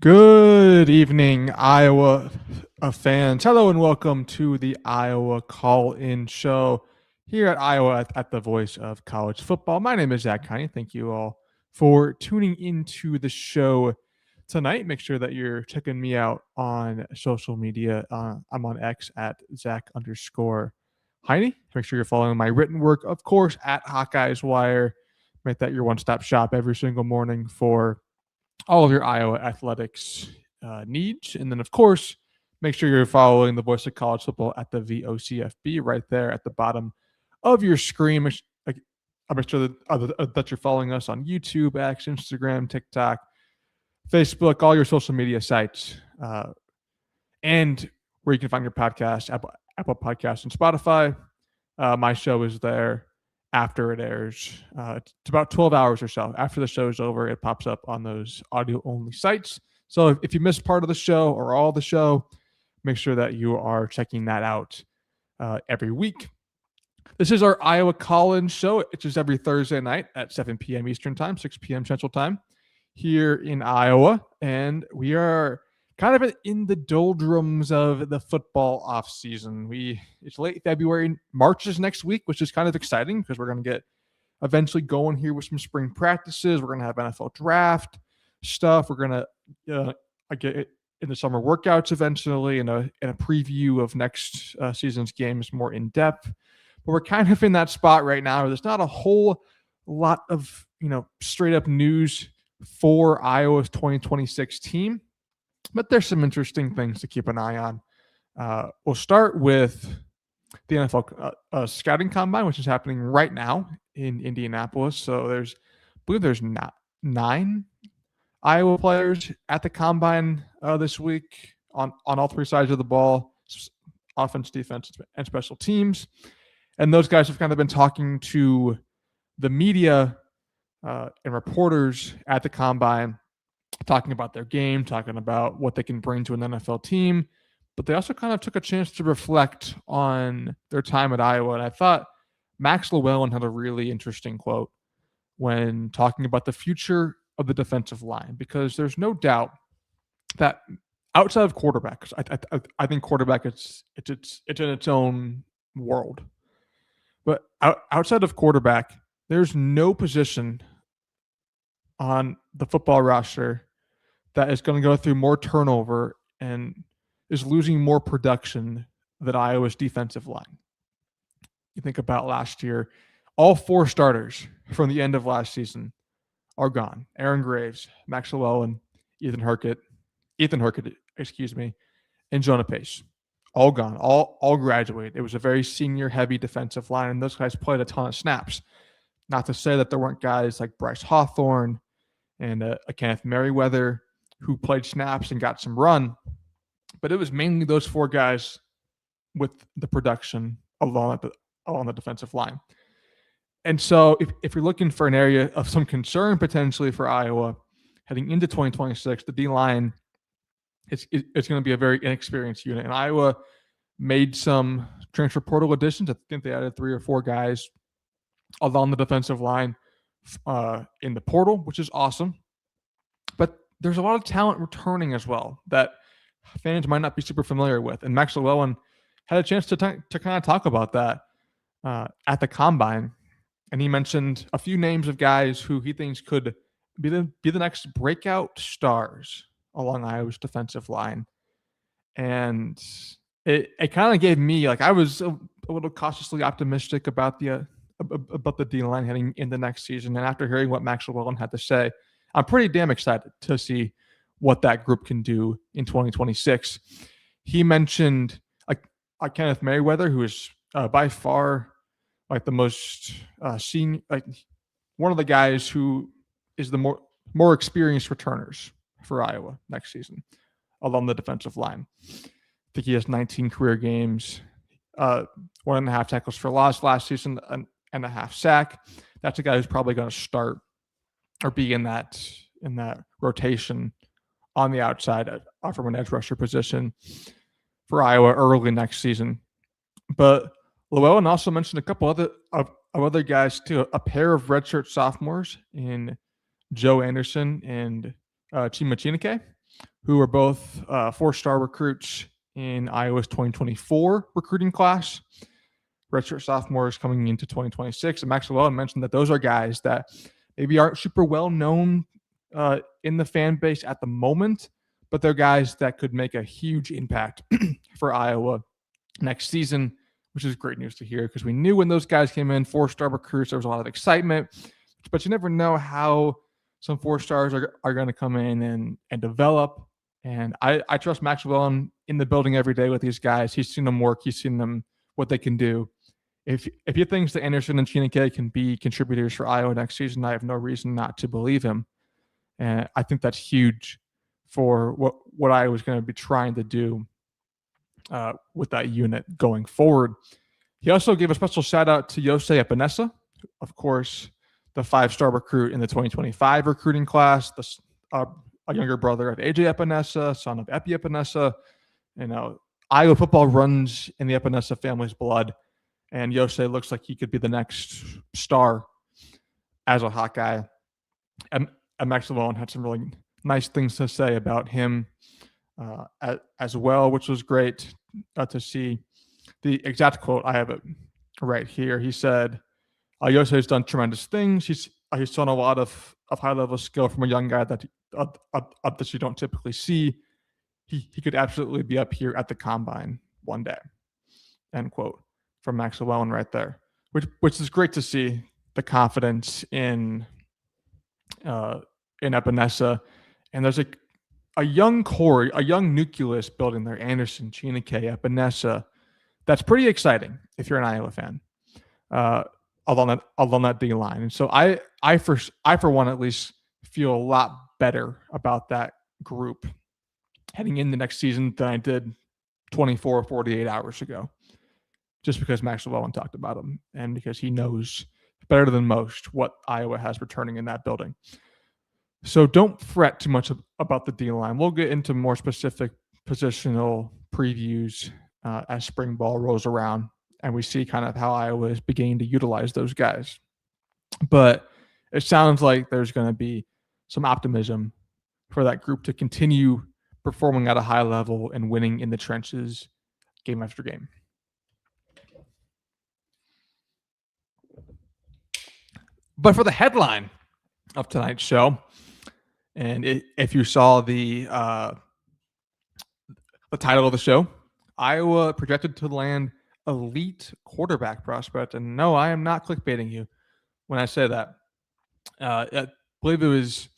Good evening, Iowa fans. Hello and welcome to the Iowa Call-In Show here at Iowa at the voice of college football. My name is Zach Heine. Thank you all for tuning into the show tonight. Make sure that you're checking me out on social media. I'm on X at Zach_Heine. Make sure you're following my written work, of course, at Hawkeyes Wire. Make that your one-stop shop every single morning for all of your Iowa athletics needs. And then, of course, make sure you're following the voice of college football at the VOCFB right there at the bottom of your screen. I'll make sure that you're following us on YouTube, X, Instagram, TikTok, Facebook, all your social media sites, and where you can find your podcast, Apple Podcasts and Spotify. My show is there after it airs. It's about 12 hours or so. After the show is over, it pops up on those audio-only sites. So if you missed part of the show or all the show, make sure that you are checking that out every week. This is our Iowa Call-In Show. It's just every Thursday night at 7 p.m. Eastern Time, 6 p.m. Central Time here in Iowa. And we are kind of in the doldrums of the football offseason. It's late February. March is next week, which is kind of exciting because we're going to get eventually going here with some spring practices. We're going to have NFL draft stuff. We're going to get into summer workouts eventually and a preview of next season's games more in depth. But we're kind of in that spot right now where there's not a whole lot of straight up news for Iowa's 2026 team. But there's some interesting things to keep an eye on. We'll start with the NFL scouting combine, which is happening right now in Indianapolis. So I believe there's 9 Iowa players at the combine this week on all three sides of the ball, offense, defense, and special teams. And those guys have kind of been talking to the media and reporters at the combine, talking about their game, talking about what they can bring to an NFL team. But they also kind of took a chance to reflect on their time at Iowa. And I thought Max Llewellyn had a really interesting quote when talking about the future of the defensive line, because there's no doubt that outside of quarterback, I think quarterback it's in its own world. But outside of quarterback, there's no position on the football roster that is going to go through more turnover and is losing more production than Iowa's defensive line. You think about last year, all 4 starters from the end of last season are gone. Aaron Graves, Max Llewellyn, Ethan Hurkett, and Jonah Pace. All gone, all graduated. It was a very senior-heavy defensive line, and those guys played a ton of snaps. Not to say that there weren't guys like Bryce Hawthorne and a Kenneth Merriweather who played snaps and got some run, but it was mainly those 4 guys with the production along the defensive line. And so if you're looking for an area of some concern potentially for Iowa heading into 2026, the D-line, it's going to be a very inexperienced unit. And Iowa made some transfer portal additions. I think they added 3 or 4 guys along the defensive line in the portal, which is awesome. But there's a lot of talent returning as well that fans might not be super familiar with. And Max Llewellyn had a chance to kind of talk about that at the combine. And he mentioned a few names of guys who he thinks could be the next breakout stars along Iowa's defensive line. And it kind of gave me, I was a little cautiously optimistic about the D-line heading into next season. And after hearing what Max Llewellyn had to say, I'm pretty damn excited to see what that group can do in 2026. He mentioned Kenneth Merriweather, who is by far the most senior, one of the guys who is the more experienced returners for Iowa next season along the defensive line. I think he has 19 career games, 1.5 tackles for loss last season, and a half sack. That's a guy who's probably going to start or be in that rotation on the outside from an edge rusher position for Iowa early next season. But Llewellyn also mentioned a couple other guys too, a pair of redshirt sophomores in Joe Anderson and Chima Chineke. who are both 4-star recruits in Iowa's 2024 recruiting class. Redshirt sophomores coming into 2026. And Max Llewellyn mentioned that those are guys that maybe aren't super well known in the fan base at the moment, but they're guys that could make a huge impact for Iowa next season, which is great news to hear because we knew when those guys came in, 4-star recruits, there was a lot of excitement, but you never know how some 4-stars are going to come in and develop. And I trust Max Llewellyn in the building every day with these guys. He's seen them work. He's seen them what they can do. If he thinks that Anderson and Chineke can be contributors for Iowa next season, I have no reason not to believe him. And I think that's huge for what I was going to be trying to do with that unit going forward. He also gave a special shout out to Yosei Epinesa, of course, the 5-star recruit in the 2025 recruiting class, a younger brother of AJ Epinesa, son of Epi Epinesa. You know, Iowa football runs in the Epinesa family's blood, and Yosei looks like he could be the next star as a Hawkeye. And Max Llewellyn had some really nice things to say about him as well, which was great to see. The exact quote, I have it right here. He said, Yosei's done tremendous things. He's shown a lot of high-level skill from a young guy that you don't typically see. He could absolutely be up here at the combine one day. End quote from Max Llewellyn right there, which is great to see the confidence in Epinesa. And there's a young core, a young nucleus building there. Anderson, Chineke, Epinesa. That's pretty exciting if you're an Iowa fan. Along that D line. And so I for one at least feel a lot better about that group heading in the next season than I did 24 or 48 hours ago, just because Max Llewellyn talked about him and because he knows better than most what Iowa has returning in that building. So don't fret too much about the D line. We'll get into more specific positional previews as spring ball rolls around and we see kind of how Iowa is beginning to utilize those guys. But it sounds like there's going to be some optimism for that group to continue performing at a high level and winning in the trenches game after game. But for the headline of tonight's show, and if you saw the title of the show, Iowa projected to land elite quarterback prospect. And no, I am not clickbaiting you when I say that. I believe it was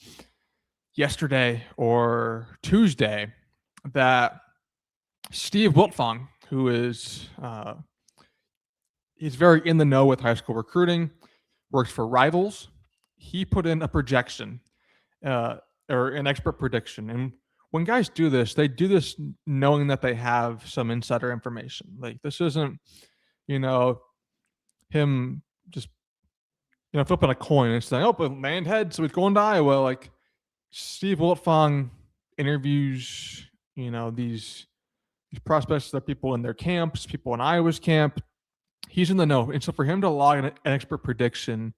yesterday or Tuesday that Steve Wiltfong, who is he's very in the know with high school recruiting, works for Rivals. He put in a projection or an expert prediction. And when guys do this, they do this knowing that they have some insider information. Like this isn't, him just, flipping a coin and saying, oh, but land head, so he's going to Iowa. Like Steve Wiltfong interviews, these prospects that people in their camps, people in Iowa's camp. He's in the know. And so for him to log an expert prediction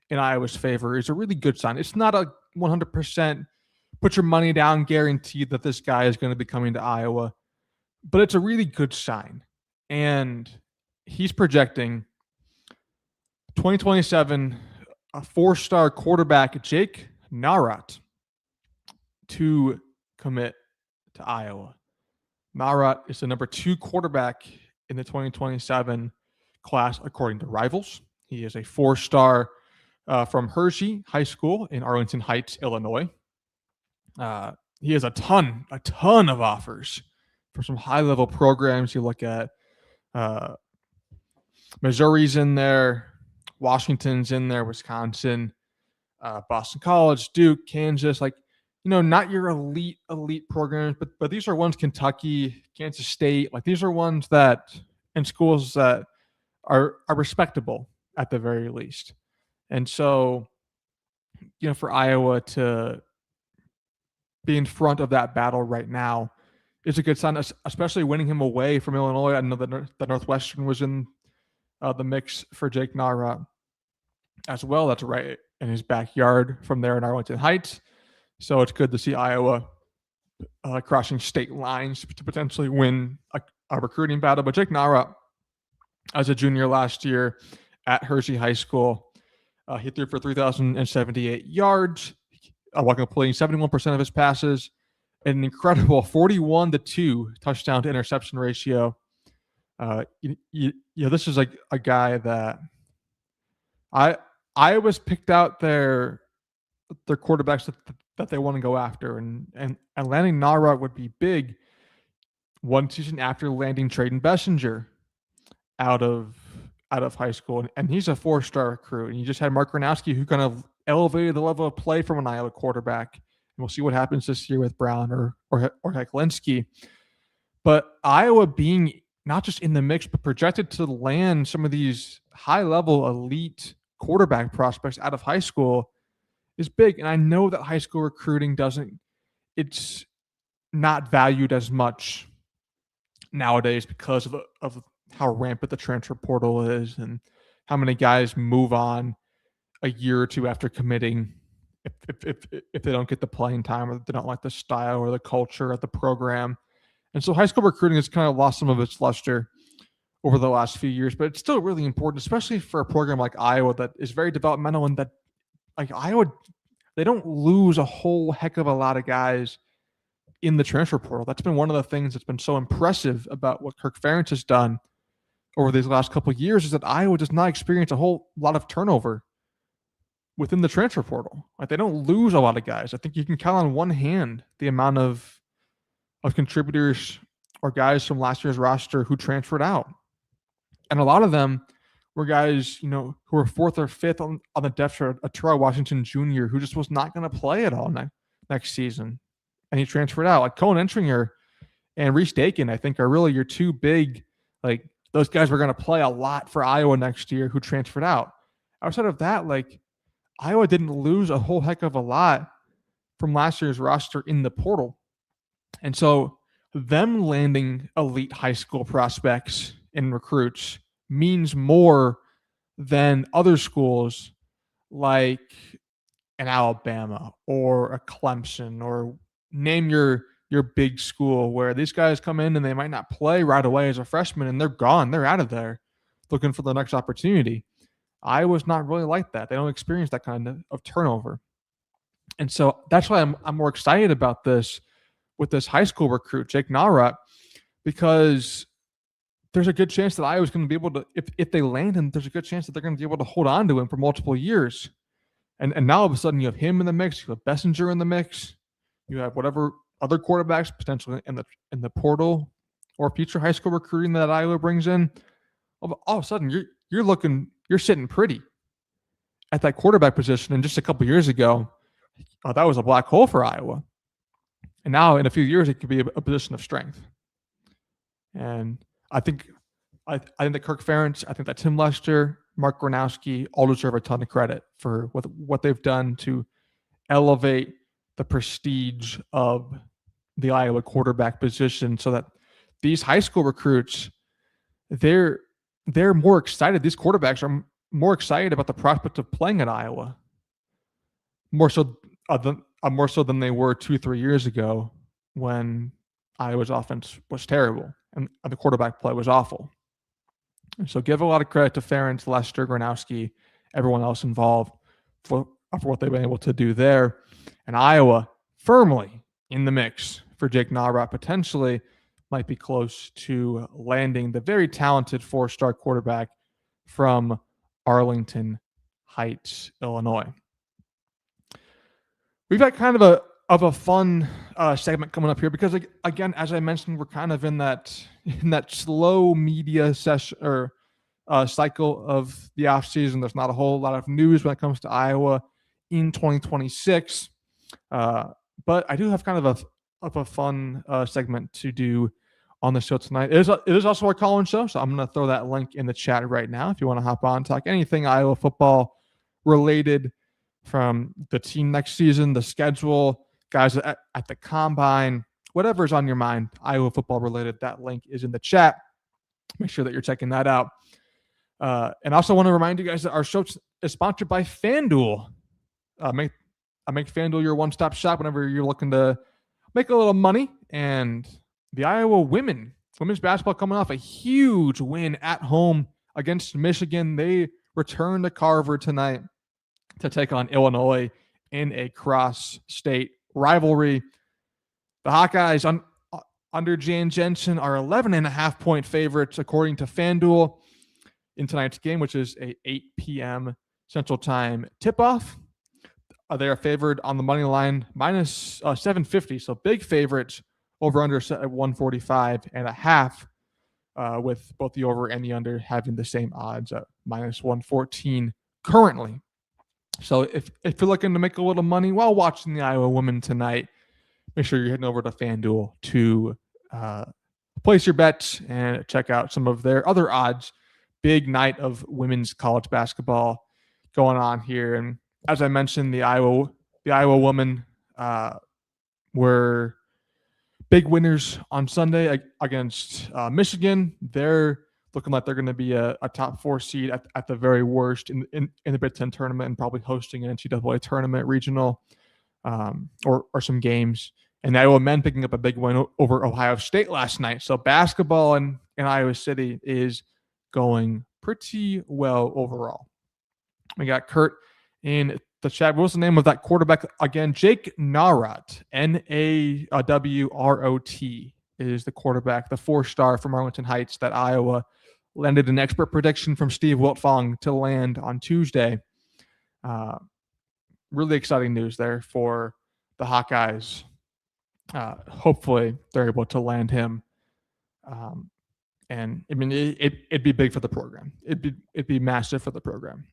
in Iowa's favor is a really good sign. It's not a 100% put your money down guarantee that this guy is going to be coming to Iowa, but it's a really good sign. And he's projecting 2027, a 4-star quarterback, Jake Narat, to commit to Iowa. Narat is the number 2 quarterback in the 2027 class, according to Rivals. He is a 4-star from Hershey High School in Arlington Heights, Illinois. He has a ton of offers for some high-level programs. You look at Missouri's in there, Washington's in there, Wisconsin, Boston College, Duke, Kansas. Not your elite programs, but these are ones, Kentucky, Kansas State. Like these are ones that and schools that are respectable at the very least. And so, for Iowa to be in front of that battle right now is a good sign, especially winning him away from Illinois. I know that Northwestern was in the mix for Jake Narat as well. That's right in his backyard from there in Arlington Heights. So it's good to see Iowa crossing state lines to potentially win a recruiting battle. But Jake Nara, as a junior last year at Hershey High School, he threw for 3,078 yards, while completing 71% of his passes, an incredible 41-2 touchdown to interception ratio. This is like a guy that I was picked out their quarterbacks that they want to go after, and landing Nara would be big. One season after landing Trayden Bessinger out of high school, and he's a 4-star recruit. And you just had Mark Gronowski, who kind of elevated the level of play from an Iowa quarterback. And we'll see what happens this year with Brown or Hecklinski. But Iowa being not just in the mix, but projected to land some of these high-level elite quarterback prospects out of high school is big. And I know that high school recruiting it's not valued as much nowadays because of how rampant the transfer portal is and how many guys move on a year or two after committing if they don't get the playing time, or they don't like the style or the culture of the program. And so high school recruiting has kind of lost some of its luster over the last few years, but it's still really important, especially for a program like Iowa that is very developmental, and that, like, Iowa, they don't lose a whole heck of a lot of guys in the transfer portal. That's been one of the things that's been so impressive about what Kirk Ferentz has done over these last couple of years, is that Iowa does not experience a whole lot of turnover within the transfer portal. Like, they don't lose a lot of guys. I think you can count on one hand the amount of contributors or guys from last year's roster who transferred out. And a lot of them were guys, who were 4th or 5th on the depth chart. A Terrell Washington Jr., who just was not going to play at all next season, and he transferred out. Like Cohen Entringer and Reese Dakin, I think, are really your two big, like, those guys were going to play a lot for Iowa next year who transferred out. Outside of that, like, Iowa didn't lose a whole heck of a lot from last year's roster in the portal. And so them landing elite high school prospects and recruits means more than other schools like an Alabama or a Clemson, or name your big school, where these guys come in and they might not play right away as a freshman and they're gone. They're out of there looking for the next opportunity. Iowa's not really like that. They don't experience that kind of turnover. And so that's why I'm more excited about this with this high school recruit, Jake Nara, because there's a good chance that Iowa's going to be able to, if they land him, there's a good chance that they're going to be able to hold on to him for multiple years. And now all of a sudden you have him in the mix, you have Bessinger in the mix, you have whatever other quarterbacks potentially in the portal or future high school recruiting that Iowa brings in. All of a sudden you're sitting pretty at that quarterback position. And just a couple years ago, that was a black hole for Iowa. And now in a few years, it could be a position of strength. And I think that Kirk Ferentz, I think that Tim Lester, Mark Gronowski all deserve a ton of credit for what they've done to elevate the prestige of the Iowa quarterback position, so that these high school recruits, they're more excited. These quarterbacks are more excited about the prospect of playing at Iowa, more so than they were 2-3 years ago when Iowa's offense was terrible and the quarterback play was awful. And so give a lot of credit to Ferentz, Lester, Gronowski, everyone else involved for what they've been able to do there. And Iowa firmly in the mix for Jake Nara, potentially might be close to landing the very talented 4-star quarterback from Arlington Heights, Illinois. We've got kind of a fun segment coming up here because, again, as I mentioned, we're kind of in that slow media session or cycle of the offseason. There's not a whole lot of news when it comes to Iowa in 2026, but I do have kind of a fun segment to do on the show tonight. It is also our call-in show, so I'm going to throw that link in the chat right now if you want to hop on, talk anything Iowa football related, from the team next season, the schedule, guys at the combine, whatever's on your mind, Iowa football related. That link is in the chat. Make sure that you're checking that out. And I also want to remind you guys that our show is sponsored by FanDuel. Make FanDuel your one-stop shop whenever you're looking to make a little money. And the Iowa women's basketball coming off a huge win at home against Michigan. They return to Carver tonight to take on Illinois in a cross-state rivalry. The Hawkeyes under Jan Jensen are 11.5-point favorites according to FanDuel in tonight's game, which is a 8 p.m. Central Time tip-off. They are favored on the money line minus 750, so big favorites over under set at 145.5, with both the over and the under having the same odds at minus 114 currently. So if you're looking to make a little money while watching the Iowa women tonight, make sure you're heading over to FanDuel to place your bets and check out some of their other odds. Big night of women's college basketball going on here. And as I mentioned, the Iowa women were big winners on Sunday against Michigan. They're looking like they're going to be a top 4 seed at the very worst in the Big Ten tournament, and probably hosting an NCAA tournament regional or some games. And the Iowa men picking up a big win over Ohio State last night. So basketball in Iowa City is going pretty well overall. We got Kurt in the chat. What was the name of that quarterback again? Jake Narot, Nawrot is the quarterback, the 4-star from Arlington Heights that Iowa landed an expert prediction from Steve Wiltfong to land on Tuesday. Really exciting news there for the Hawkeyes. Hopefully they're able to land him. And I mean, it'd be big for the program. It'd be massive for the program.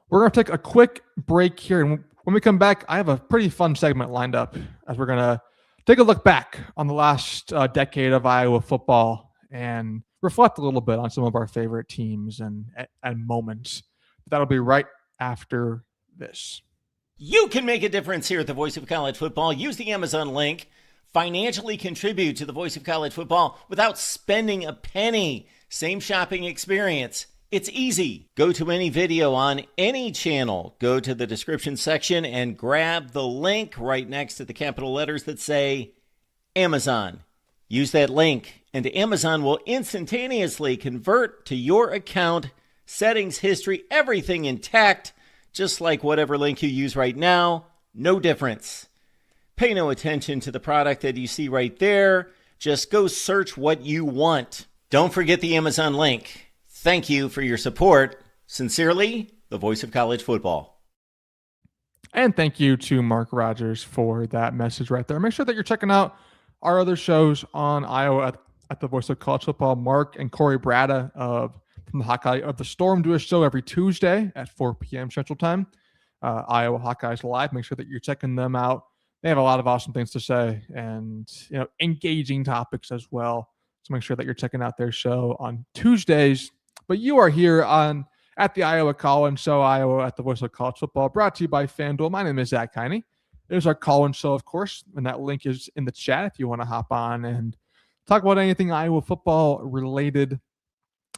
We're going to take a quick break here. And when we come back, I have a pretty fun segment lined up as we're going to take a look back on the last decade of Iowa football and reflect a little bit on some of our favorite teams and moments. That'll be right after this. You can make a difference here at the Voice of College Football. Use the Amazon link. Financially contribute to the Voice of College Football without spending a penny. Same shopping experience. It's easy. Go to any video on any channel. Go to the description section and grab the link right next to the capital letters that say Amazon. Use that link and Amazon will instantaneously convert to your account, settings, history, everything intact, just like whatever link you use right now. No difference. Pay no attention to the product that you see right there. Just go search what you want. Don't forget the Amazon link. Thank you for your support. Sincerely, the Voice of College Football. And thank you to Mark Rogers for that message right there. Make sure that you're checking out our other shows on Iowa at the Voice of College Football. Mark and Corey Brada from the Hawkeye of the Storm do a show every Tuesday at 4 p.m. Central Time. Iowa Hawkeyes Live. Make sure that you're checking them out. They have a lot of awesome things to say and engaging topics as well. So make sure that you're checking out their show on Tuesdays. But you are here at the Iowa Call-In Show, Iowa at the Voice of College Football, brought to you by FanDuel. My name is Zach Heine. It is our call-in show, of course, and that link is in the chat if you want to hop on and talk about anything Iowa football related.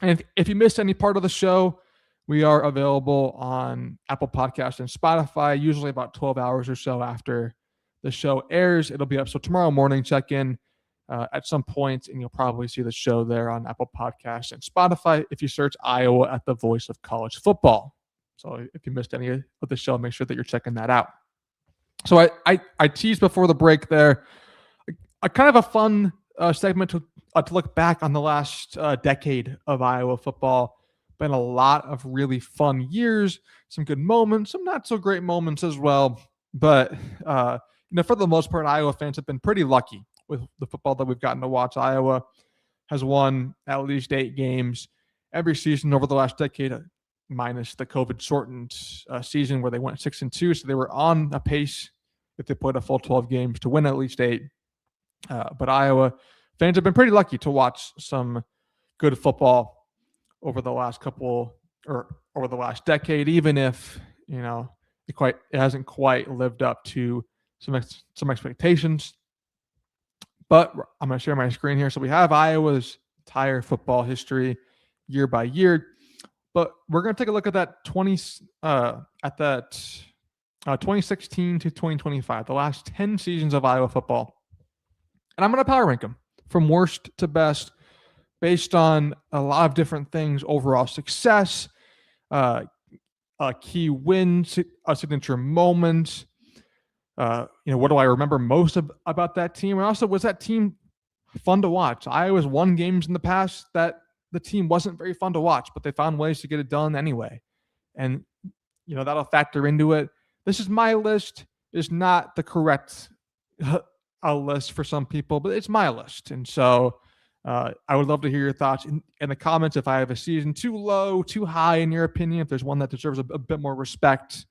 And if you missed any part of the show, we are available on Apple Podcasts and Spotify, usually about 12 hours or so after the show airs. It'll be up. So tomorrow morning, check in at some point, and you'll probably see the show there on Apple Podcasts and Spotify if you search Iowa at the Voice of College Football. So if you missed any of the show, make sure that you're checking that out. So I teased before the break there a kind of a fun segment to look back on the last decade of Iowa football. Been a lot of really fun years, some good moments, some not so great moments as well. But for the most part, Iowa fans have been pretty lucky with the football that we've gotten to watch. Iowa has won at least 8 games every season over the last decade, minus the COVID-shortened season where they went 6-2. So they were on a pace, if they played a full 12 games, to win at least 8. But Iowa fans have been pretty lucky to watch some good football over the last over the last decade, even if it hasn't quite lived up to some expectations. But I'm going to share my screen here. So we have Iowa's entire football history year by year. But we're going to take a look at that 2016 to 2025, the last 10 seasons of Iowa football. And I'm going to power rank them from worst to best based on a lot of different things: overall success, key wins, a signature moment. What do I remember most about that team? And also, was that team fun to watch? Iowa's won games in the past that the team wasn't very fun to watch, but they found ways to get it done anyway. And, that'll factor into it. This is my list. It's not the correct list for some people, but it's my list. And so I would love to hear your thoughts in the comments. If I have a season too low, too high, in your opinion, if there's one that deserves a bit more respect,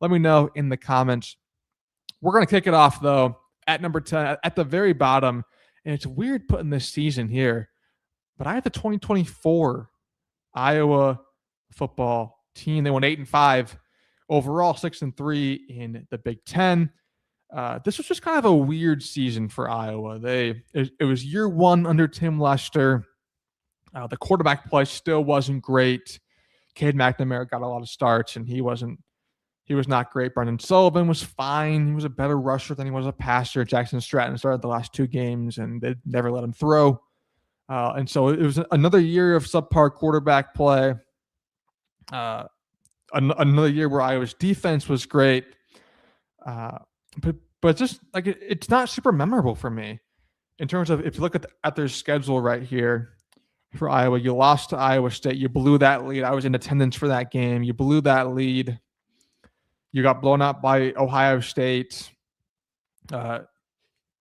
let me know in the comments. We're going to kick it off, though, at number 10, at the very bottom. And it's weird putting this season here, but I have the 2024 Iowa football team. They won 8-5 overall, 6-3 in the Big Ten. This was just kind of a weird season for Iowa. It was year one under Tim Lester. The quarterback play still wasn't great. Cade McNamara got a lot of starts, and he was not great. Brendan Sullivan was fine. He was a better rusher than he was a passer. Jackson Stratton started the last 2 games, and they never let him throw. And so it was another year of subpar quarterback play. Another year where Iowa's defense was great. But just like it's not super memorable for me in terms of, if you look at their schedule right here for Iowa. You lost to Iowa State. You blew that lead. I was in attendance for that game. You blew that lead. You got blown out by Ohio State. It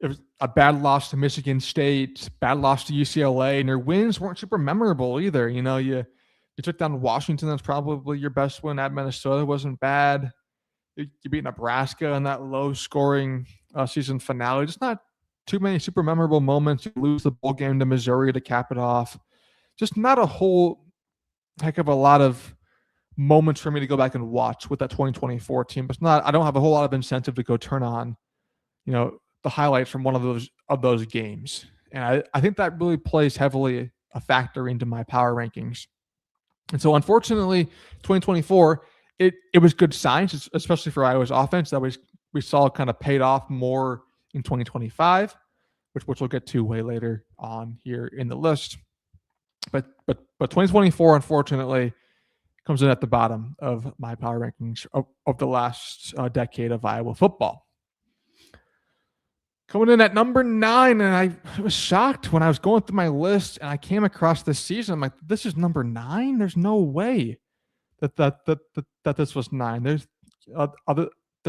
was a bad loss to Michigan State, bad loss to UCLA, and your wins weren't super memorable either. You took down Washington. That's probably your best win. At Minnesota wasn't bad. You beat Nebraska in that low-scoring season finale. Just not too many super memorable moments. You lose the bowl game to Missouri to cap it off. Just not a whole heck of a lot of moments for me to go back and watch with that 2024 team. But I don't have a whole lot of incentive to go turn on, the highlights from one of those games. And I think that really plays heavily a factor into my power rankings. And so, unfortunately, 2024, it was good signs, especially for Iowa's offense, that we saw kind of paid off more in 2025, which we'll get to way later on here in the list. But 2024, unfortunately, comes in at the bottom of my power rankings of the last decade of Iowa football. Coming in at number 9, and I was shocked when I was going through my list and I came across this season. I'm like, this is number 9? There's no way that this was 9. There's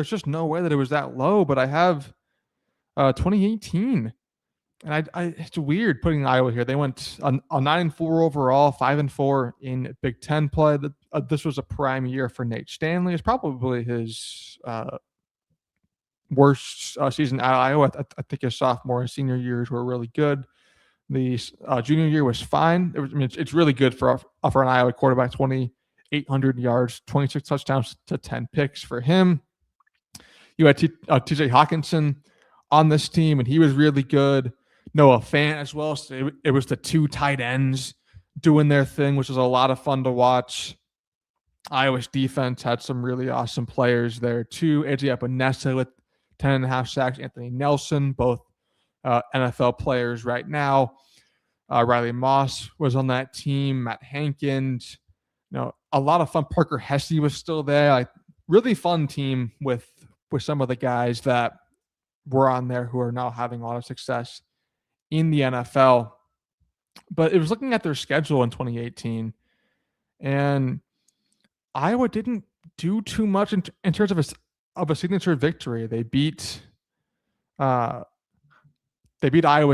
just no way that it was that low. But I have 2018, and it's weird putting Iowa here. They went a 9-4 overall, 5-4 in Big Ten play. This was a prime year for Nate Stanley. It's probably his worst season at Iowa. I think his sophomore and senior years were really good. The junior year was fine. It's really good for an Iowa quarterback. 2,800 yards, 26 touchdowns to 10 picks for him. You had TJ Hawkinson on this team, and he was really good. Noah Fant as well. So it was the 2 tight ends doing their thing, which was a lot of fun to watch. Iowa's defense had some really awesome players there too. AJ Epinesa with 10.5 sacks. Anthony Nelson, both NFL players right now. Riley Moss was on that team. Matt Hankins. A lot of fun. Parker Hesse was still there. Really fun team with some of the guys that were on there who are now having a lot of success in the NFL. But it was looking at their schedule in 2018, and Iowa didn't do too much in terms of a signature victory. They beat Iowa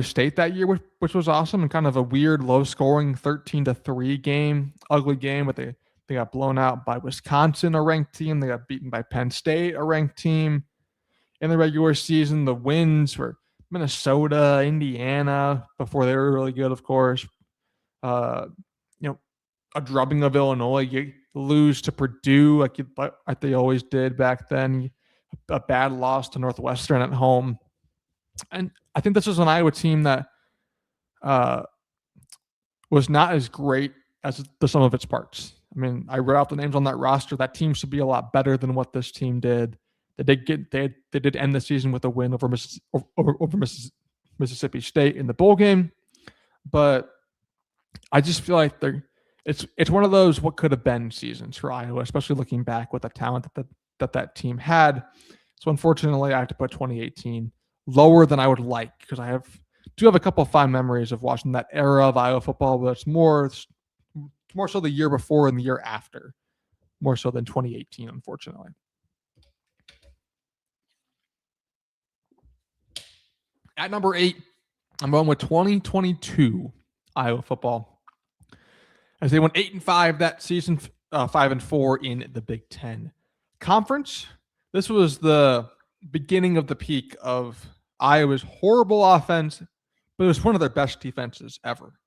State that year, which was awesome, and kind of a weird, low-scoring 13-3 game, ugly game. But they got blown out by Wisconsin, a ranked team. They got beaten by Penn State, a ranked team. In the regular season, the wins were Minnesota, Indiana, before they were really good, of course. A drubbing of Illinois. You lose to Purdue like they always did back then. A bad loss to Northwestern at home. And I think this was an Iowa team that was not as great as the sum of its parts. I read out the names on that roster. That team should be a lot better than what this team did. They did end the season with a win over Mississippi State in the bowl game, but I just feel like it's one of those what could have been seasons for Iowa, especially looking back with the talent that team had. So unfortunately, I have to put 2018 lower than I would like because I do have a couple of fond memories of watching that era of Iowa football, but it's more so the year before and the year after, more so than 2018, unfortunately. At number 8, I'm going with 2022 Iowa football, as they went 8-5 that season, 5-4 in the Big Ten Conference. This was the beginning of the peak of Iowa's horrible offense, but it was one of their best defenses ever.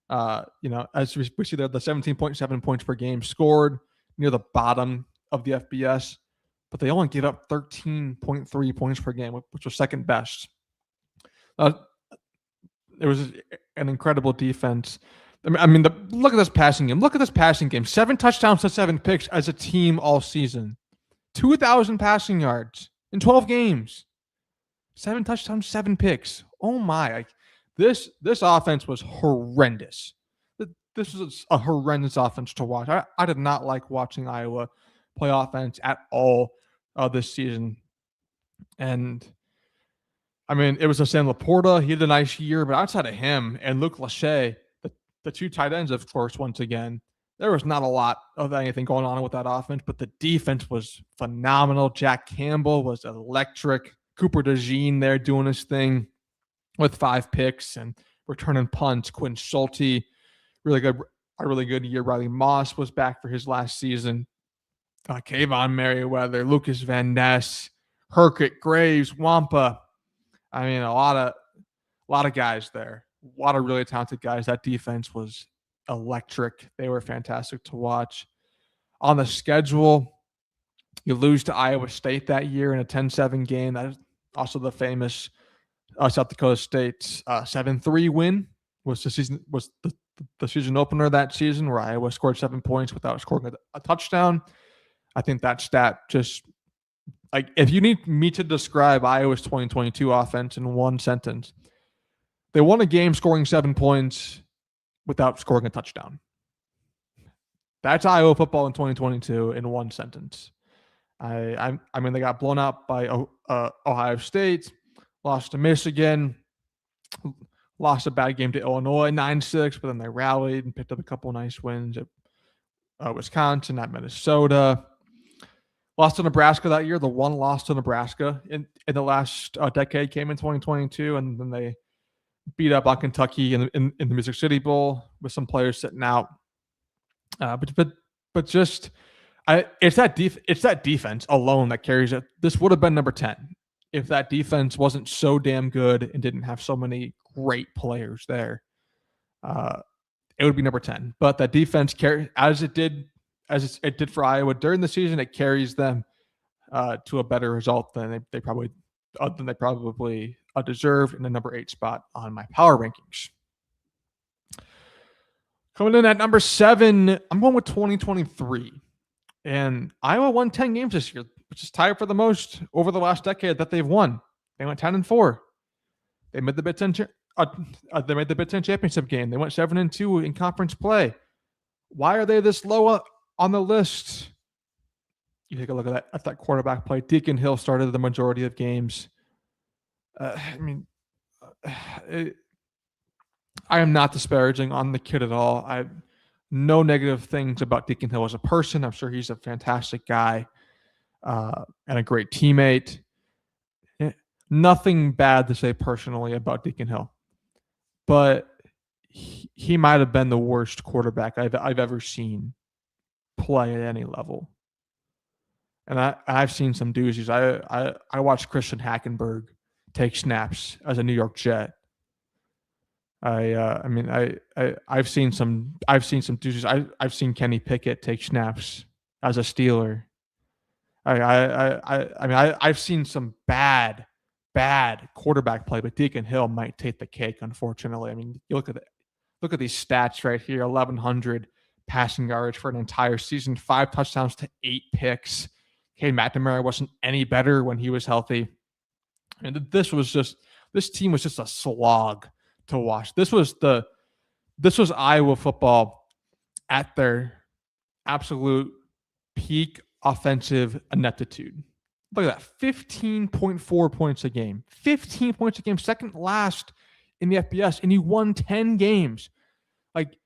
As we see there, the 17.7 points per game scored near the bottom of the FBS, but they only gave up 13.3 points per game, which was second best. It was an incredible defense. Look at this passing game. Look at this passing game. 7 touchdowns to 7 picks as a team all season. 2,000 passing yards in 12 games. 7 touchdowns, 7 picks. Oh my. This offense was horrendous. This was a horrendous offense to watch. I did not like watching Iowa play offense at all this season. And it was Sam Laporta. He had a nice year, but outside of him and Luke Lachey, the two tight ends, of course, once again, there was not a lot of anything going on with that offense, but the defense was phenomenal. Jack Campbell was electric. Cooper DeJean there doing his thing with 5 picks and returning punts. Quinn Schulte, a really good year. Riley Moss was back for his last season. Kayvon Merriweather, Lucas Van Ness, Herkett, Graves, Wampa. A lot of guys there. A lot of really talented guys. That defense was electric. They were fantastic to watch. On the schedule, you lose to Iowa State that year in a 10-7 game. That is also the famous South Dakota State's 7-3 win. Was the season opener that season, where Iowa scored 7 points without scoring a touchdown. I think that stat just, if you need me to describe Iowa's 2022 offense in one sentence, they won a game scoring 7 points without scoring a touchdown. That's Iowa football in 2022 in one sentence. They got blown out by Ohio State, lost to Michigan, lost a bad game to Illinois 9-6, but then they rallied and picked up a couple nice wins at Wisconsin, at Minnesota. Lost to Nebraska that year. The one loss to Nebraska in the last decade came in 2022, and then they beat up on Kentucky in the Music City Bowl with some players sitting out. But just it's that defense alone that carries it. This would have been number 10 if that defense wasn't so damn good and didn't have so many great players there. It would be number 10. But that defense as it did for Iowa during the season, it carries them to a better result than they probably deserved in the number 8 spot on my power rankings. Coming in at number 7, I'm going with 2023. And Iowa won 10 games this year, which is tied for the most over the last decade that they've won. They went 10-4. They made the Big Ten championship game. They went 7-2 in conference play. Why are they this low on the list? You take a look at that quarterback play. Deacon Hill started the majority of games. I am not disparaging on the kid at all. I have no negative things about Deacon Hill as a person. I'm sure he's a fantastic guy and a great teammate. Nothing bad to say personally about Deacon Hill, but he might have been the worst quarterback I've ever seen play at any level. And I've seen some doozies. I watched Christian Hackenberg take snaps as a New York Jet. I've seen some doozies. I've seen Kenny Pickett take snaps as a Steeler. I've seen some bad quarterback play, but Deacon Hill might take the cake, unfortunately. You look at these stats right here: 1,100 passing yards for an entire season, 5 touchdowns to 8 picks. Cade McNamara wasn't any better when he was healthy. And this team was just a slog to watch. This was Iowa football at their absolute peak offensive ineptitude. Look at that, 15.4 points a game. 15 points a game, second last in the FBS, and you won 10 games. Like,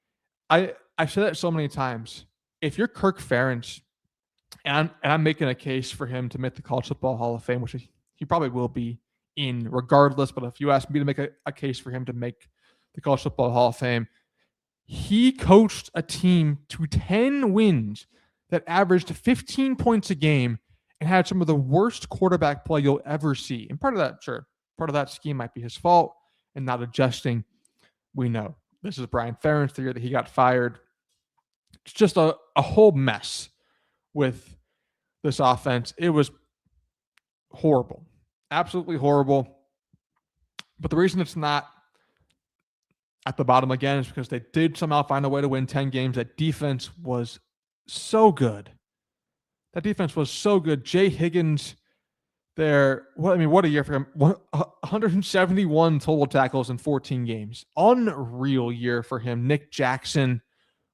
I've said that so many times. If you're Kirk Ferentz, and I'm making a case for him to make the College Football Hall of Fame, which he probably will be in regardless, but if you ask me to make a case for him to make the College Football Hall of Fame, he coached a team to 10 wins that averaged 15 points a game and had some of the worst quarterback play you'll ever see. And part of that scheme might be his fault and not adjusting. We know. This is Brian Ferentz, the year that he got fired. It's just a whole mess with this offense. It was horrible. Absolutely horrible. But the reason it's not at the bottom again is because they did somehow find a way to win 10 games. That defense was so good. Jay Higgins there. What a year for him. 171 total tackles in 14 games. Unreal year for him. Nick Jackson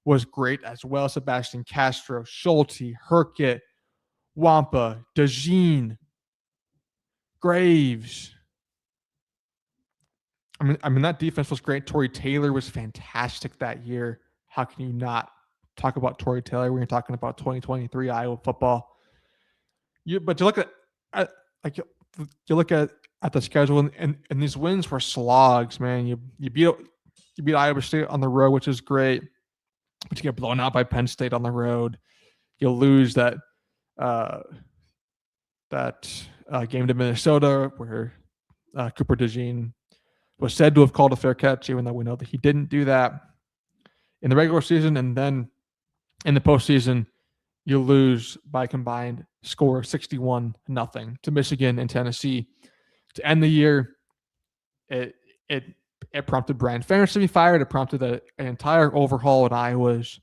was great as well. Sebastian Castro, Schulte, Herkett, Wampa, DeJean, Graves. I mean, that defense was great. Torrey Taylor was fantastic that year. How can you not talk about Torrey Taylor when you're talking about 2023 Iowa football? But you look at the schedule, and these wins were slogs, man. You beat Iowa State on the road, which is great, but you get blown out by Penn State on the road. You lose that game to Minnesota where Cooper DeJean was said to have called a fair catch, even though we know that he didn't do that in the regular season. And then in the postseason, you lose by a combined score of 61-0 to Michigan and Tennessee. To end the year, it prompted Brian Ferentz to be fired. It prompted an entire overhaul in Iowa's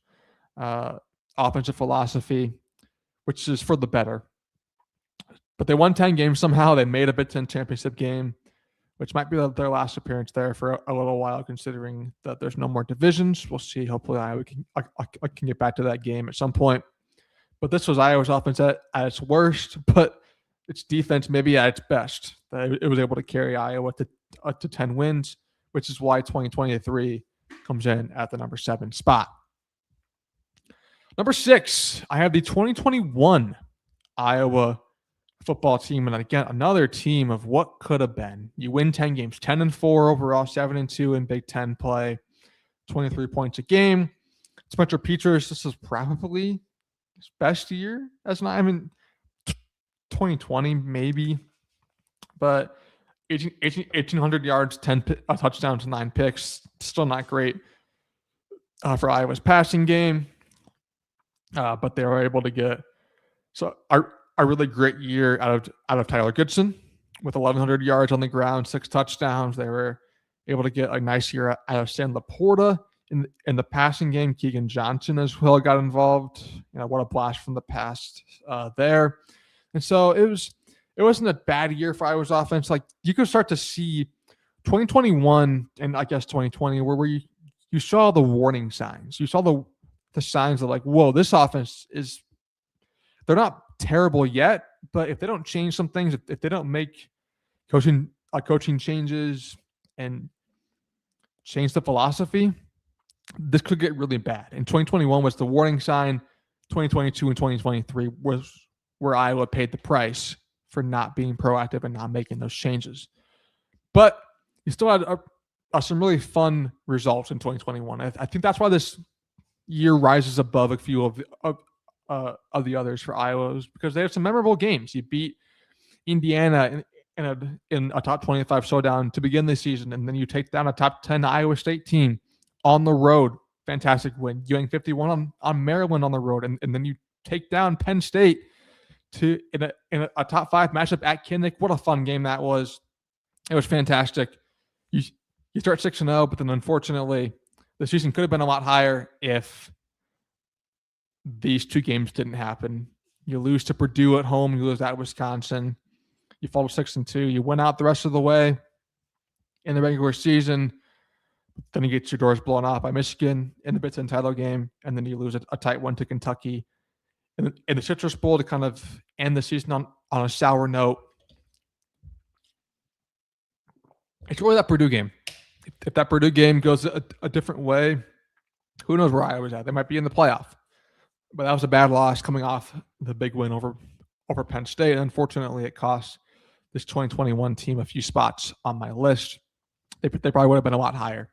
offensive philosophy, which is for the better. But they won 10 games somehow. They made a Big Ten championship game, which might be their last appearance there for a little while, considering that there's no more divisions. We'll see. Hopefully, Iowa can get back to that game at some point. But this was Iowa's offense at its worst, but its defense maybe at its best. It was able to carry Iowa to 10 wins, which is why 2023 comes in at the number 7 spot. Number 6, I have the 2021 Iowa football team, and again, another team of what could have been. You win 10 games, 10-4 overall, 7-2 in Big Ten play, 23 points a game. Spencer Petras, this is probably his best year as an Iowa. I mean, 2020 maybe, but 1,800 yards, 10 touchdowns, 9 picks. Still not great for Iowa's passing game, but they were able to get a really great year out of Tyler Goodson with 1,100 yards on the ground, 6 touchdowns. They were able to get a nice year out of Sam Laporta in the passing game. Keegan Johnson as well got involved. What a blast from the past there. And so it wasn't a bad year for Iowa's offense. Like, you could start to see 2021 and I guess 2020 where you saw the warning signs. You saw the signs of like, whoa, this offense they're not terrible yet, but if they don't change some things, if they don't make coaching changes and change the philosophy, this could get really bad. And 2021 was the warning sign. 2022 and 2023 was where Iowa paid the price for not being proactive and not making those changes. But you still had some really fun results in 2021. I think that's why this year rises above a few of the others for Iowa, because they have some memorable games. You beat Indiana in a top 25 showdown to begin the season, and then you take down a top 10 Iowa State team on the road. Fantastic win. You hang 51 on Maryland on the road, and then you take down Penn State in a top 5 matchup at Kinnick. What a fun game that was. It was fantastic. You start 6-0, but then unfortunately the season could have been a lot higher if these 2 games didn't happen. You lose to Purdue at home. You lose at Wisconsin. You fall to 6-2. You win out the rest of the way in the regular season. Then you get your doors blown off by Michigan in the Big Ten title game, and then you lose a tight one to Kentucky in the Citrus Bowl to kind of end the season on a sour note. It's really that Purdue game. If that Purdue game goes a different way, who knows where Iowa's at? They might be in the playoff. But that was a bad loss coming off the big win over Penn State. And unfortunately, it cost this 2021 team a few spots on my list. They probably would have been a lot higher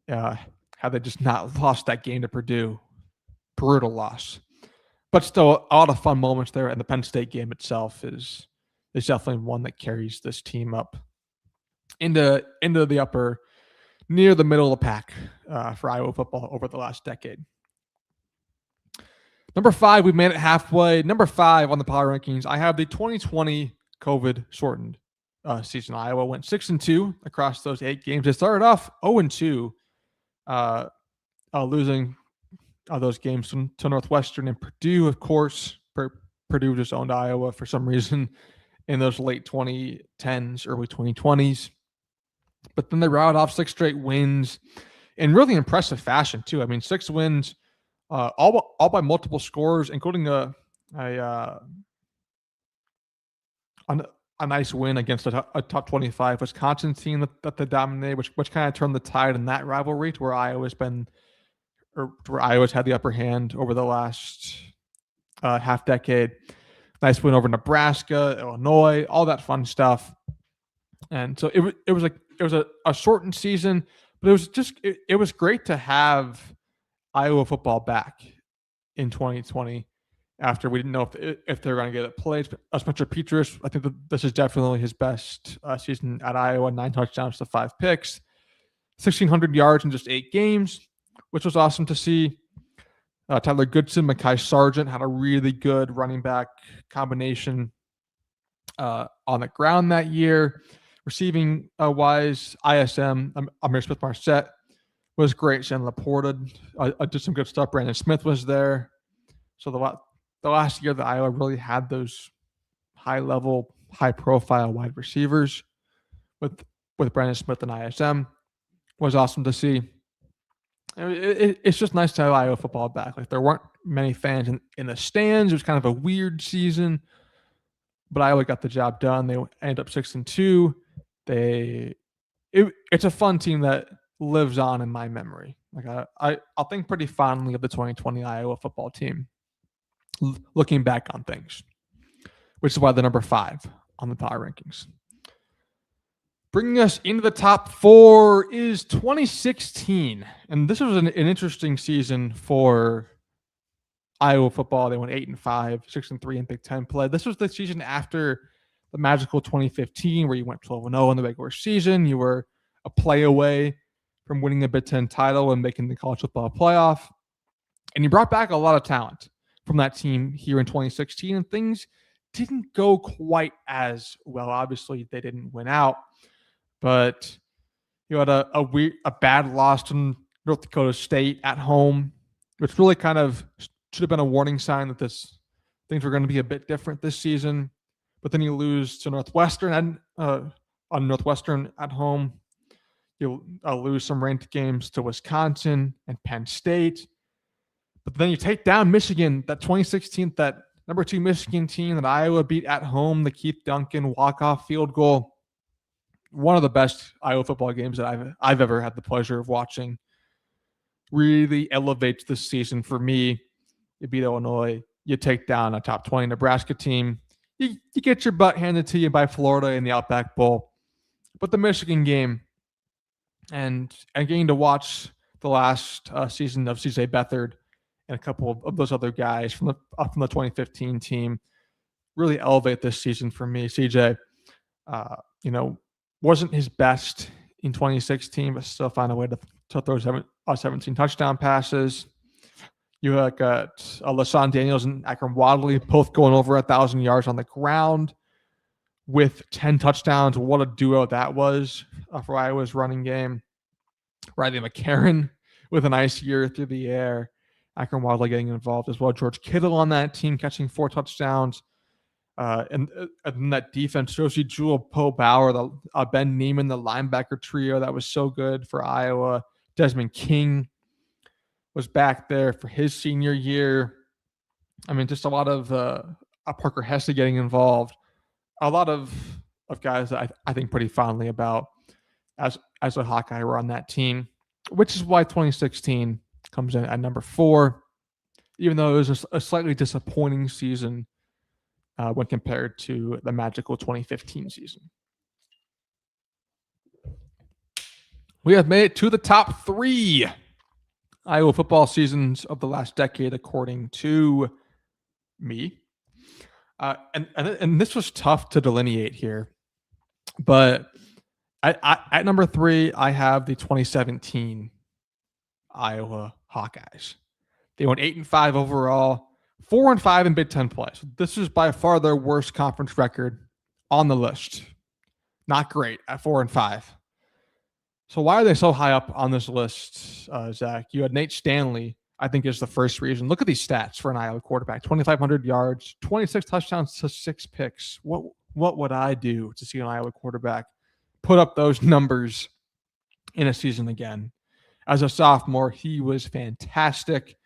had they just not lost that game to Purdue. Brutal loss. But still, a lot of fun moments there. And the Penn State game itself is definitely one that carries this team up into the upper, near the middle of the pack for Iowa football over the last decade. Number 5, we've made it halfway. Number 5 on the power rankings, I have the 2020 COVID shortened season. Iowa went 6-2 across those 8 games. They started off 0-2, losing those games to Northwestern and Purdue, of course. Purdue just owned Iowa for some reason in those late 2010s, early 2020s. But then they routed off 6 straight wins in really impressive fashion, too. I mean, 6 wins, all by multiple scores, including a nice win against a top 25 Wisconsin team that they dominated, which kind of turned the tide in that rivalry to where Iowa's had the upper hand over the last half decade. Nice win over Nebraska, Illinois, all that fun stuff. And so it was a shortened season, but it was great to have Iowa football back in 2020 after we didn't know if they were going to get it played. Spencer Petras, I think that this is definitely his best season at Iowa. 9 touchdowns to 5 picks, 1,600 yards in just 8 games, which was awesome to see. Tyler Goodson, Mekhi Sargent had a really good running back combination on the ground that year. Receiving wise, ISM, Amir Smith-Marset was great. Shannon Laporta did some good stuff. Brandon Smith was there. So the last year that Iowa really had those high-level, high-profile wide receivers with Brandon Smith and ISM was awesome to see. It's just nice to have Iowa football back. Like, there weren't many fans in the stands. It was kind of a weird season, but Iowa got the job done. They ended up 6-2. It's a fun team that lives on in my memory. Like, I'll think pretty fondly of the 2020 Iowa football team, looking back on things, which is why the number 5 on the power rankings. Bringing us into the top 4 is 2016. And this was an interesting season for Iowa football. They went 8-5, 6-3 in Big Ten play. This was the season after the magical 2015, where you went 12-0 in the regular season. You were a play away from winning the Big Ten title and making the college football playoff. And you brought back a lot of talent from that team here in 2016, and things didn't go quite as well. Obviously, they didn't win out, but you had a bad loss to North Dakota State at home, which really kind of should have been a warning sign that things were going to be a bit different this season. But then you lose to Northwestern and on Northwestern at home. You lose some ranked games to Wisconsin and Penn State. But then you take down Michigan, that 2016, that number 2 Michigan team that Iowa beat at home, the Keith Duncan walk-off field goal. One of the best Iowa football games that I've ever had the pleasure of watching. Really elevates this season for me. You beat Illinois. You take down a top 20 Nebraska team. You get your butt handed to you by Florida in the Outback Bowl. But the Michigan game and getting to watch the last season of CJ Beathard and a couple of those other guys from the 2015 team really elevate this season for me. CJ, wasn't his best in 2016, but still found a way to throw 17 touchdown passes. You got LaShawn Daniels and Akram Wadley both going over 1,000 yards on the ground with 10 touchdowns. What a duo that was for Iowa's running game. Riley McCarron with a nice year through the air. Akron Wadley getting involved as well. George Kittle on that team catching 4 touchdowns. And that defense, Josie Jewell, Poe Bauer, Ben Neiman, the linebacker trio that was so good for Iowa. Desmond King was back there for his senior year. I mean, just a lot of Parker Hesse getting involved. A lot of guys that I think pretty fondly about as a Hawkeye were on that team, which is why 2016 comes in at number 4, even though it was a slightly disappointing season when compared to the magical 2015 season. We have made it to the top 3 Iowa football seasons of the last decade, according to me. And this was tough to delineate here, but at number 3, I have the 2017 Iowa Hawkeyes. They went 8-5 overall, 4-5 in Big Ten play. So this is by far their worst conference record on the list. Not great at 4-5. So why are they so high up on this list, Zach? You had Nate Stanley, I think, is the first reason. Look at these stats for an Iowa quarterback: 2,500 yards, 26 touchdowns to 6 picks. What would I do to see an Iowa quarterback put up those numbers in a season again? As a sophomore, he was fantastic.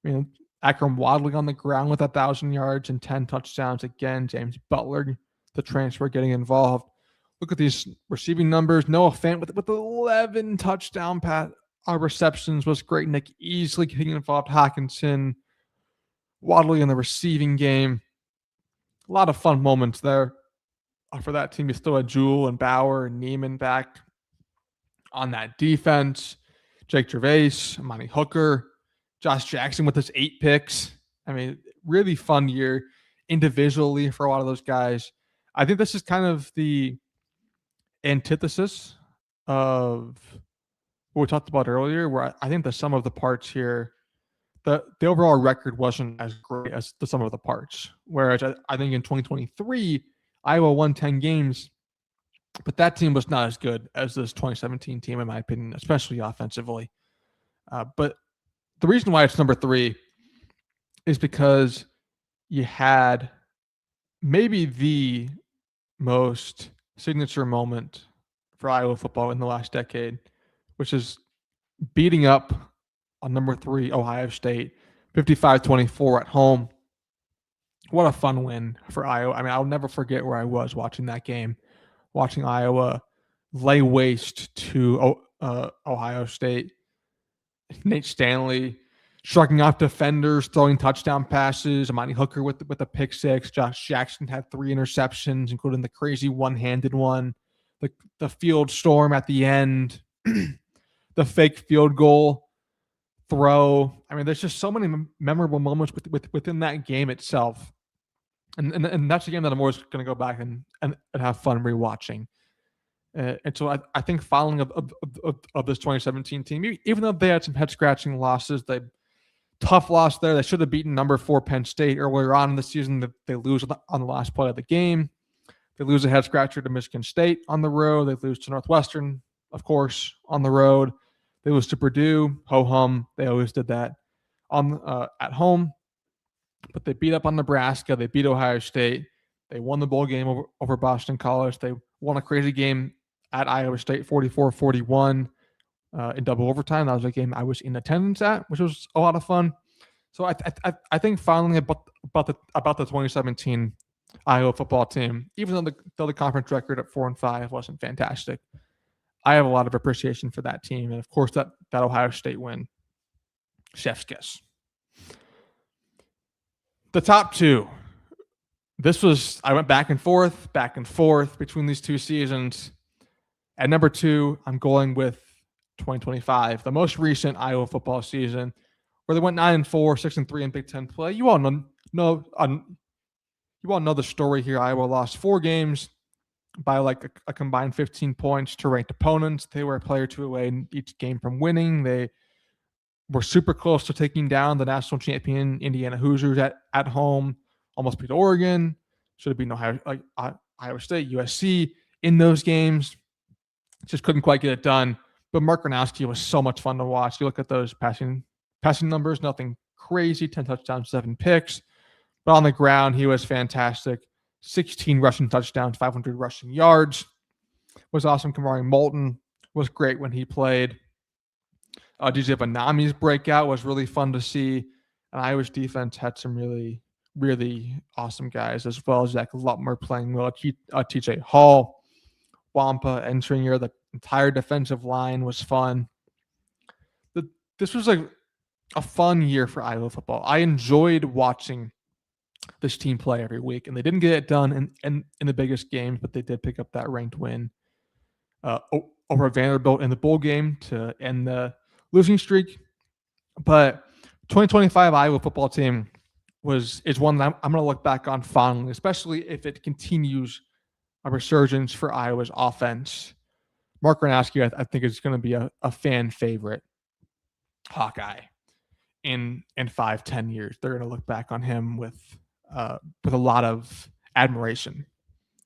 I mean, Akron Wadley on the ground with 1,000 yards and 10 touchdowns again. James Butler, the transfer, getting involved. Look at these receiving numbers. Noah Fant with 11 touchdown receptions was great. Nick Easley getting involved. Hawkinson, Wadley in the receiving game. A lot of fun moments there for that team. You still had Jewell and Bauer and Neiman back on that defense. Jake Gervais, Amani Hooker, Josh Jackson with his 8 picks. I mean, really fun year individually for a lot of those guys. I think this is kind of the antithesis of what we talked about earlier, where I think the sum of the parts here, the overall record wasn't as great as the sum of the parts. Whereas I think in 2023, Iowa won 10 games, but that team was not as good as this 2017 team, in my opinion, especially offensively. But the reason why it's number 3 is because you had maybe the most signature moment for Iowa football in the last decade, which is beating up on number 3 Ohio State 55-24 at home. What a fun win for Iowa. I mean, I'll never forget where I was watching that game, watching Iowa lay waste to Ohio State. Nate Stanley shrugging off defenders, throwing touchdown passes. Amani Hooker with a pick 6. Josh Jackson had 3 interceptions, including the crazy one-handed one. The field storm at the end, the fake field goal throw. I mean, there's just so many memorable moments within that game itself. And that's a game that I'm always going to go back and have fun rewatching. And so I think following of this 2017 team, even though they had some head-scratching losses, tough loss there. They should have beaten number 4 Penn State earlier on in the season. They lose on the last play of the game. They lose a head-scratcher to Michigan State on the road. They lose to Northwestern, of course, on the road. They lose to Purdue, ho-hum. They always did that at home. But they beat up on Nebraska. They beat Ohio State. They won the bowl game over Boston College. They won a crazy game at Iowa State, 44-41 in double overtime. That was a game I was in attendance at, which was a lot of fun. So I think finally about the 2017 Iowa football team, even though the conference record at 4-5 wasn't fantastic, I have a lot of appreciation for that team. And of course, that Ohio State win, chef's kiss. The top 2. I went back and forth between these 2 seasons. At number 2, I'm going with 2025, the most recent Iowa football season, where they went 9-4, 6-3 in Big Ten play. You all know the story here. Iowa lost 4 games by like a combined 15 points to ranked opponents. They were a player 2 away in each game from winning. They were super close to taking down the national champion Indiana Hoosiers at home. Almost beat Oregon. Should have beaten Iowa State, USC in those games. Just couldn't quite get it done. But Mark Gronowski was so much fun to watch. You look at those passing numbers, nothing crazy, 10 touchdowns, 7 picks. But on the ground, he was fantastic. 16 rushing touchdowns, 500 rushing yards. Was awesome. Kamari Moulton was great when he played. DJ Banami's breakout was really fun to see. And Iowa's defense had some really, really awesome guys, as well as Zach Lutmer playing well. TJ Hall, Wampa entering here. The entire defensive line was fun. This was like a fun year for Iowa football. I enjoyed watching this team play every week, and they didn't get it done in the biggest games, but they did pick up that ranked win over Vanderbilt in the bowl game to end the losing streak. But 2025 Iowa football team is one that I'm going to look back on fondly, especially if it continues a resurgence for Iowa's offense. Mark Gronowski, I think, is going to be a fan favorite Hawkeye in 5-10 years. They're going to look back on him with a lot of admiration.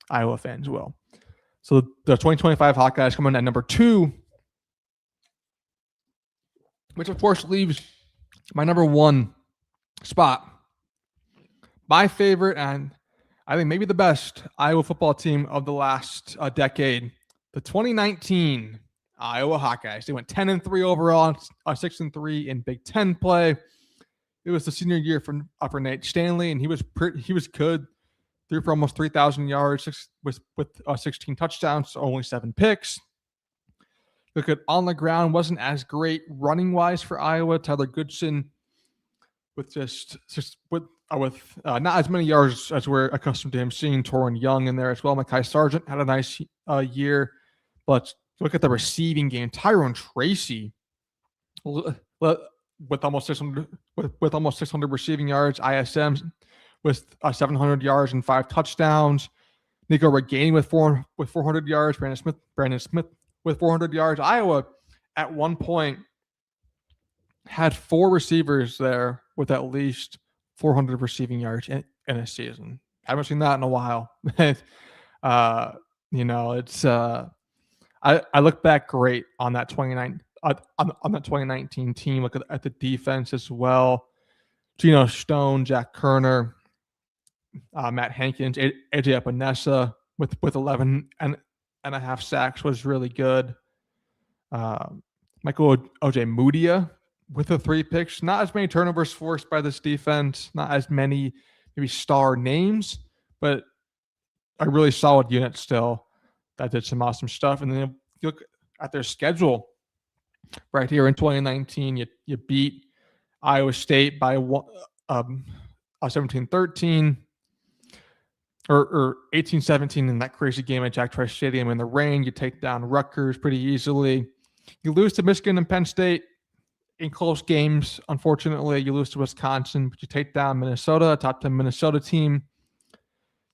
Iowa fans will. So the 2025 Hawkeyes come in at number 2, which of course leaves my number 1 spot. My favorite, and I think maybe the best Iowa football team of the last decade, the 2019 Iowa Hawkeyes. They went 10-3 overall, 6-3 in Big Ten play. It was the senior year for Nate Stanley, and he was good. Threw for almost 3,000 yards with 16 touchdowns, so only 7 picks. Look at on the ground, wasn't as great running wise for Iowa. Tyler Goodson with with not as many yards as we're accustomed to him seeing. Torrin Young in there as well. Mekhi Sargent had a nice year, but look at the receiving game. Tyrone Tracy with almost 600 receiving yards. ISM with 700 yards and 5 touchdowns. Nico Regain with 400 yards. Brandon Smith with 400 yards. Iowa at one point had 4 receivers there with at least 400 receiving yards in a season. Haven't seen that in a while. It's I look back great on that 2019 team. Look at the defense as well. Geno Stone, Jack Kerner, Matt Hankins, AJ Epinesa with 11 and a half sacks was really good. Michael Ojemudia with the 3 picks. Not as many turnovers forced by this defense. Not as many maybe star names, but a really solid unit still that did some awesome stuff. And then you look at their schedule right here in 2019. You beat Iowa State by 17-13 or 18-17 in that crazy game at Jack Trice Stadium in the rain. You take down Rutgers pretty easily. You lose to Michigan and Penn State in close games. Unfortunately, you lose to Wisconsin, but you take down Minnesota, a top 10 Minnesota team.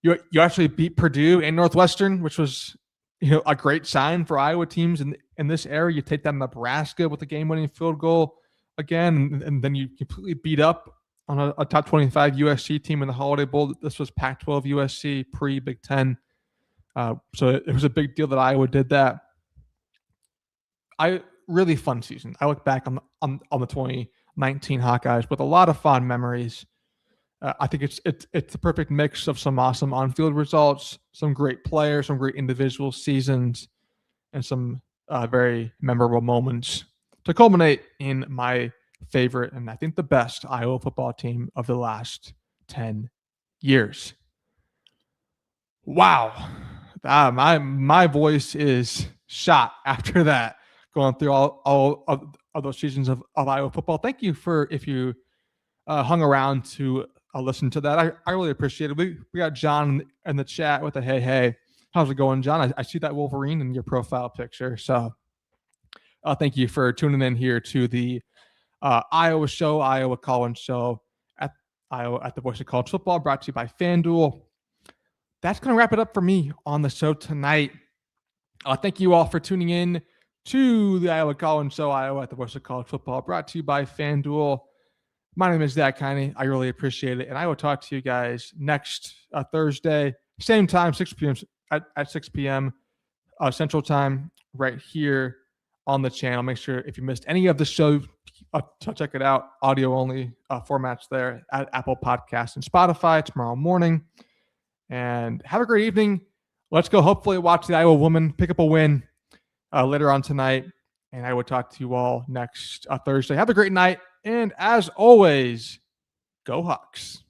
You actually beat Purdue and Northwestern, which was a great sign for Iowa teams in this era. You take down Nebraska with a game-winning field goal again, and then you completely beat up on a top 25 USC team in the Holiday Bowl. This was Pac-12 USC pre-Big Ten. So it was a big deal that Iowa did that. Really fun season. I look back on the 2019 Hawkeyes with a lot of fond memories. I think it's the perfect mix of some awesome on-field results, some great players, some great individual seasons, and some very memorable moments to culminate in my favorite and I think the best Iowa football team of the last 10 years. Wow. My voice is shot after that, going through all of those seasons of Iowa football. Thank you if you hung around to listen to that. I really appreciate it. We got John in the chat with a hey. How's it going, John? I see that Wolverine in your profile picture. So thank you for tuning in here to the Iowa show, Iowa Call-In show at the Voice of College Football, brought to you by FanDuel. That's going to wrap it up for me on the show tonight. Thank you all for tuning in to the Iowa Call-In show, Iowa at the Voice of College Football, brought to you by FanDuel. My name is Zach Kiney. I really appreciate it. And I will talk to you guys next Thursday, same time, 6 p.m. at 6 p.m. Central Time, right here on the channel. Make sure if you missed any of the show, check it out. Audio only formats there at Apple Podcasts and Spotify tomorrow morning. And have a great evening. Let's go hopefully watch the Iowa women pick up a win later on tonight. And I will talk to you all next Thursday. Have a great night. And as always, go Hawks.